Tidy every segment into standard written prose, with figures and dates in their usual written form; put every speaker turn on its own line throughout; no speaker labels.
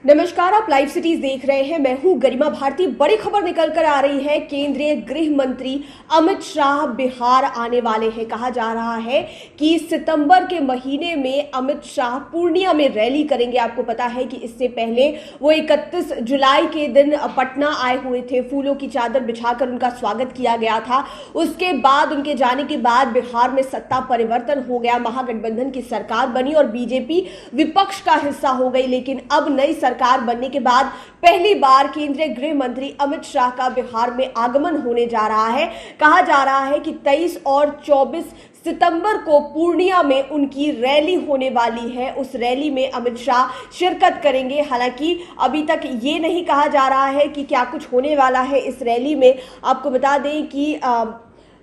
नमस्कार, आप live cities देख रहे हैं। मैं हूं गरिमा भारती। बड़ी खबर निकल कर आ रही है। केंद्रीय गृह मंत्री अमित शाह बिहार आने वाले हैं। कहा जा रहा है कि सितंबर के महीने में अमित शाह पूर्णिया में रैली करेंगे। आपको पता है कि इससे पहले वो 31 जुलाई के दिन पटना आए हुए थे। फूलों की चादर बिछाकर उनका स्वागत किया गया था। उसके बाद उनके जाने के बाद बिहार में सत्ता परिवर्तन हो गया, महागठबंधन की सरकार बनी और बीजेपी विपक्ष का हिस्सा हो गई। लेकिन अब नई सरकार बनने के बाद पहली बार केंद्रीय गृह मंत्री अमित शाह का बिहार में आगमन होने जा रहा है। कहा जा रहा है कि 23 और 24 सितंबर को पूर्णिया में उनकी रैली होने वाली है। उस रैली में अमित शाह शिरकत करेंगे। हालांकि अभी तक ये नहीं कहा जा रहा है कि क्या कुछ होने वाला है इस रैली में। आपको बता दें कि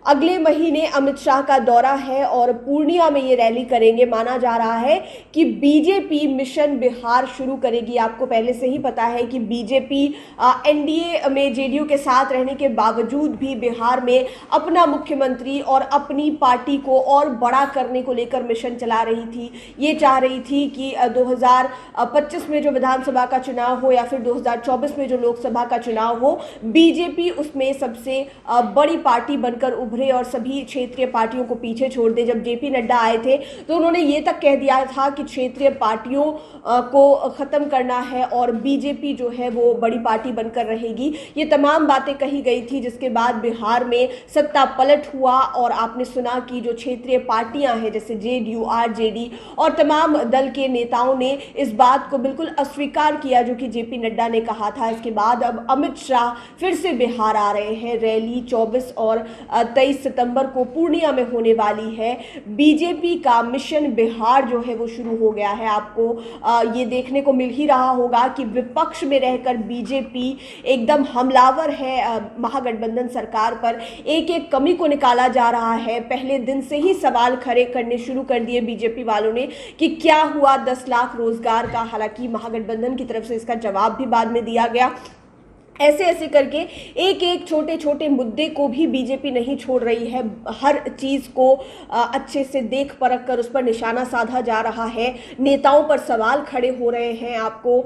अगले महीने अमित शाह का दौरा है और पूर्णिया में ये रैली करेंगे। माना जा रहा है कि बीजेपी मिशन बिहार शुरू करेगी। आपको पहले से ही पता है कि बीजेपी एनडीए में जेडीयू के साथ रहने के बावजूद भी बिहार में अपना मुख्यमंत्री और अपनी पार्टी को और बड़ा करने को लेकर मिशन चला रही थी। ये चाह रही थी कि 2025 में जो विधानसभा का चुनाव हो या फिर 2024 में जो लोकसभा का चुनाव हो, बीजेपी उसमें सबसे बड़ी पार्टी बनकर उभरे और सभी क्षेत्रीय पार्टियों को पीछे छोड़ दे। जब जेपी नड्डा आए थे तो उन्होंने ये तक कह दिया था कि क्षेत्रीय पार्टियों को खत्म करना है और बीजेपी जो है वो बड़ी पार्टी बनकर रहेगी। ये तमाम बातें कही गई थी, जिसके बाद बिहार में सत्ता पलट हुआ और आपने सुना कि जो क्षेत्रीय पार्टियां हैं जैसे जेडीयू, आरजेडी और तमाम दल के नेताओं ने इस बात को बिल्कुल अस्वीकार किया जो कि जेपी नड्डा ने कहा था। इसके बाद अब अमित शाह फिर से बिहार आ रहे हैं। रैली 24 और 23 सितंबर को पूर्णिया में होने वाली है। बीजेपी का मिशन बिहार जो है वो शुरू हो गया है। आपको ये देखने को मिल ही रहा होगा कि विपक्ष में रहकर बीजेपी एकदम हमलावर है महागठबंधन सरकार पर। एक एक कमी को निकाला जा रहा है। पहले दिन से ही सवाल खड़े करने शुरू कर दिए बीजेपी वालों ने कि क्या हुआ 10 लाख रोजगार का। हालांकि महागठबंधन की तरफ से इसका जवाब भी बाद में दिया गया। ऐसे ऐसे करके एक एक छोटे छोटे मुद्दे को भी बीजेपी नहीं छोड़ रही है। हर चीज़ को अच्छे से देख परख कर उस पर निशाना साधा जा रहा है। नेताओं पर सवाल खड़े हो रहे हैं। आपको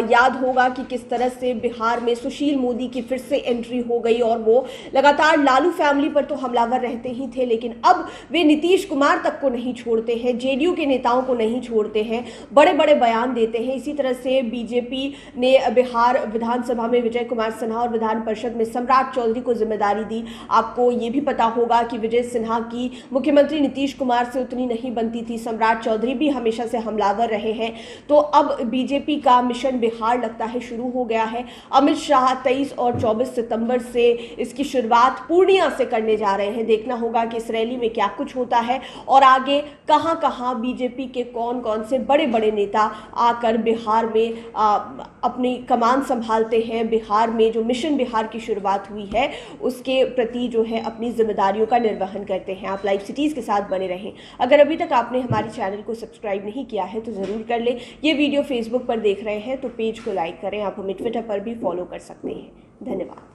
याद होगा कि किस तरह से बिहार में सुशील मोदी की फिर से एंट्री हो गई और वो लगातार लालू फैमिली पर तो हमलावर रहते ही थे, लेकिन अब वे नीतीश कुमार तक को नहीं छोड़ते हैं, जेडीयू के नेताओं को नहीं छोड़ते हैं, बड़े बड़े बयान देते हैं। इसी तरह से बीजेपी ने बिहार विधानसभा में विजय कुमार सिन्हा और विधान परिषद में सम्राट चौधरी को जिम्मेदारी दी। आपको ये भी पता होगा कि विजय सिन्हा की मुख्यमंत्री नीतीश कुमार से उतनी नहीं बनती थी। सम्राट चौधरी भी हमेशा से हमलावर रहे हैं। तो अब बीजेपी का मिशन बिहार लगता है शुरू हो गया है। अमित शाह 23 और 24 सितंबर से इसकी शुरुआत पूर्णिया से करने जा रहे हैं। देखना होगा कि इस रैली में क्या कुछ होता है और आगे कहां कहां बीजेपी के कौन कौन से बड़े बड़े नेता आकर बिहार में अपनी कमान संभालते हैं। बिहार में जो मिशन बिहार की शुरुआत हुई है उसके प्रति जो है अपनी जिम्मेदारियों का निर्वहन करते हैं। आप लाइव सिटीज के साथ बने रहें। अगर अभी तक आपने हमारे चैनल को सब्सक्राइब नहीं किया है तो ज़रूर कर लें। ये वीडियो फेसबुक पर देख रहे हैं तो पेज को लाइक करें। आप हमें ट्विटर पर भी फॉलो कर सकते हैं। धन्यवाद।